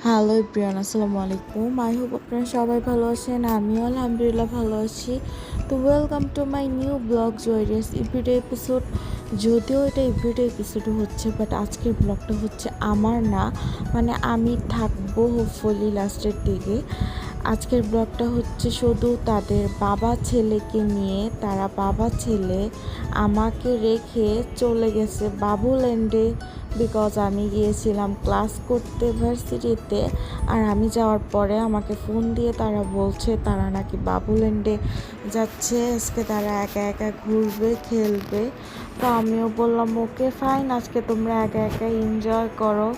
Hello everyone, আসসালামু আলাইকুম। I hope আপনারা সবাই ভালো আছেন। আমিও আলহামদুলিল্লাহ ভালো আছি। তো welcome to my new blog জয়েরিয়াস এভরিডে এপিসোড। যদিও এটা এভরিডে এপিসোড হচ্ছে, বাট আজকের ব্লগটা হচ্ছে আমার না, মানে আমি থাকবো হোপফুলি লাস্টের দিকে। আজকের ব্লগটা হচ্ছে শুধু তাদের বাবা ছেলেকে নিয়ে। তারা বাবা ছেলে আমাকে রেখে চলে গেছে বাবুল্যান্ডে, বিকজ আমি গিয়েছিলাম ক্লাস করতে ভার্সিটিতে। আর আমি যাওয়ার পরে আমাকে ফোন দিয়ে তারা বলছে তারা নাকি বাবুল্যান্ডে যাচ্ছে, আজকে তারা একা একা ঘুরবে, খেলবে। তো আমিও বললাম ওকে ফাইন, আজকে তোমরা একা একা এনজয় করো।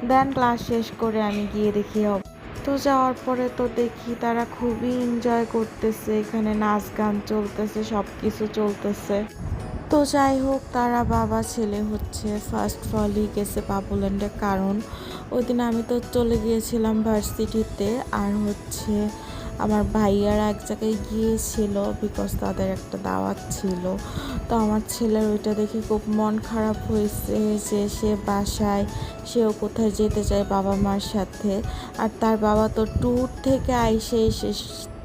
দেন ক্লাস শেষ করে আমি গিয়ে দেখি তো যাওয়ার পরে তো দেখি তারা খুবই এনজয় করতেছে, এখানে নাচ গান চলতেছে, সব কিছু চলতেছে। তো যাই হোক, তারা বাবা ছেলে হচ্ছে ফার্স্ট ফলই গেছে বাবুল্যান্ডে, কারণ ওই দিন আমি তো চলে গিয়েছিলাম ভার্সিটিতে। আর হচ্ছে আমার ভাইয়ারা এক জায়গায় গিয়েছিল, বিকজ তাদের একটা দাওয়াত ছিল। তো আমার ছেলের ওইটা দেখে খুব মন খারাপ হয়েছে যে সে বাসায়, সেও কোথায় যেতে চায় বাবা মার সাথে। আর তার বাবা তো ট্যুর থেকে আইসে এসে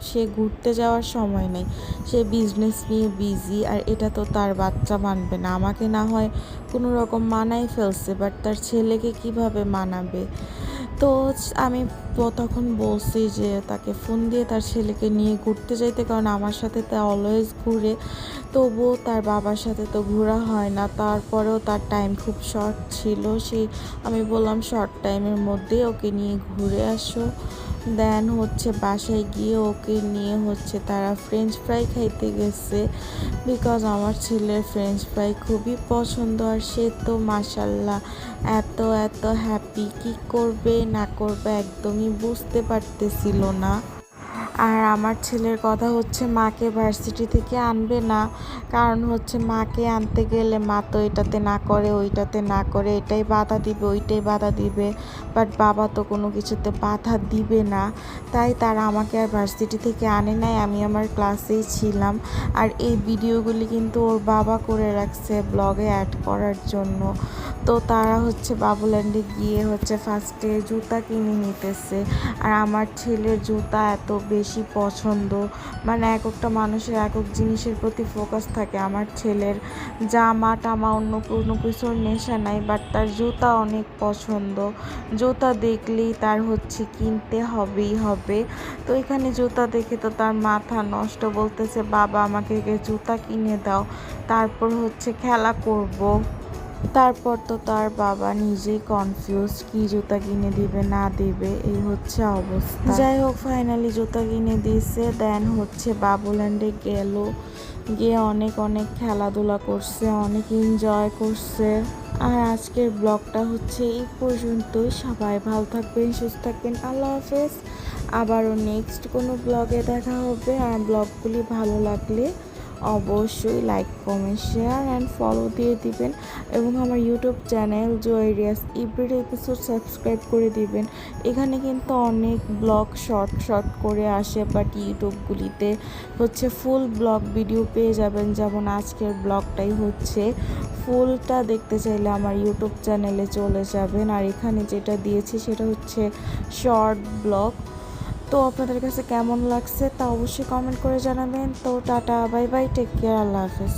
সে ঘুরতে যাওয়ার সময় নেই, সে বিজনেস নিয়ে বিজি। আর এটা তো তার বাচ্চা মানবে না। আমাকে না হয় কোনো রকম মানাই ফেলছে, বাট তার ছেলেকে কিভাবে মানাবে? তো আমি তখন বলছি যে তাকে ফোন দিয়ে তার ছেলেকে নিয়ে ঘুরতে যাইতে, কারণ আমার সাথে তা অলওয়েজ ঘুরে। তবুও তার বাবার সাথে তো ঘোরা হয় না, তারপরেও তার টাইম খুব শর্ট ছিল। আমি বললাম শর্ট টাইমের মধ্যে ওকে নিয়ে ঘুরে আসো। দেন হচ্ছে বাসায় গিয়ে ওকে নিয়ে হচ্ছে তারা ফ্রেঞ্চ ফ্রাই খাইতে গেছে, বিকজ আমার ছেলের ফ্রেঞ্চ ফ্রাই খুবই পছন্দ। আর সে তো মাশাল্লাহ এত এত হ্যাপি, কি করবে না করবে একদমই বুঝতে পারতেছিল না। আর আমার ছেলের কথা হচ্ছে মাকে ভার্সিটি থেকে আনবে না, কারণ হচ্ছে মাকে আনতে গেলে মা তো এটাতে না করে, ওইটাতে না করে, এটাই বাধা দিবে, ওইটাই বাধা দিবে। বাট বাবা তো কোনো কিছুতে বাধা দিবে না, তাই তারা আমাকে আর ভার্সিটি থেকে আনে নাই, আমি আমার ক্লাসেই ছিলাম। আর এই ভিডিওগুলি কিন্তু ওর বাবা করে রাখছে ব্লগে অ্যাড করার জন্য। তো তারা হচ্ছে বাবুল্যান্ডে গিয়ে হচ্ছে ফার্স্টে জুতা কিনে নিতেছে। আর আমার ছেলের জুতা এত বেশি পছন্দ, মানে এক একটা মানুষের এক এক জিনিসের প্রতি ফোকাস থাকে। আমার ছেলের জামা টামা অন্য কোনো কিছুর নেশা নাই, বাট তার জুতা অনেক পছন্দ। জুতা দেখলেই তার হচ্ছে কিনতে হবেই হবে। তো এখানে জুতা দেখে তো তার মাথা নষ্ট, বলতেছে বাবা আমাকে জুতা কিনে দাও, তারপর হচ্ছে খেলা করব। তারপর তো তার বাবা নিজেই কনফিউজ, কি জুতা কিনে দিবে না দিবে, এই হচ্ছে অবস্থা। যাই হোক, ফাইনালি জুতা কিনে দিয়েছে। দেন হচ্ছে বাবুল্যান্ডে গেল, গিয়ে অনেক অনেক খেলাধুলা করছে, অনেক এনজয় করছে। আর আজকের ব্লগটা হচ্ছে এই পর্যন্তই। সবাই ভালো থাকবেন, সুস্থ থাকবেন, আল্লাহ হাফেজ। আবারও নেক্সট কোনো ব্লগে দেখা হবে। আর ব্লগগুলি ভালো লাগলে অবশ্যই like comment share and follow দিয়ে দিবেন, এবং আমার ইউটিউব চ্যানেল জয়েরিয়াস এভরিডে এপিসোড সাবস্ক্রাইব করে দিবেন। এখানে কিন্তু অনেক ব্লগ শর্ট শর্ট করে আসে, বাট ইউটিউবগুলিতে হচ্ছে ফুল ব্লগ ভিডিও পেয়ে যাবেন। যেমন আজকের ব্লগটাই হচ্ছে ফুলটা দেখতে চাইলে আমার ইউটিউব চ্যানেলে চলে যাবেন। আর এখানে যেটা দিয়েছি সেটা হচ্ছে শর্ট ব্লগ। তো আপনাদের কাছে কেমন লাগছে তা অবশ্যই কমেন্ট করে জানাবেন। তো tata, bye bye, take care, আল্লাহ হাফেজ।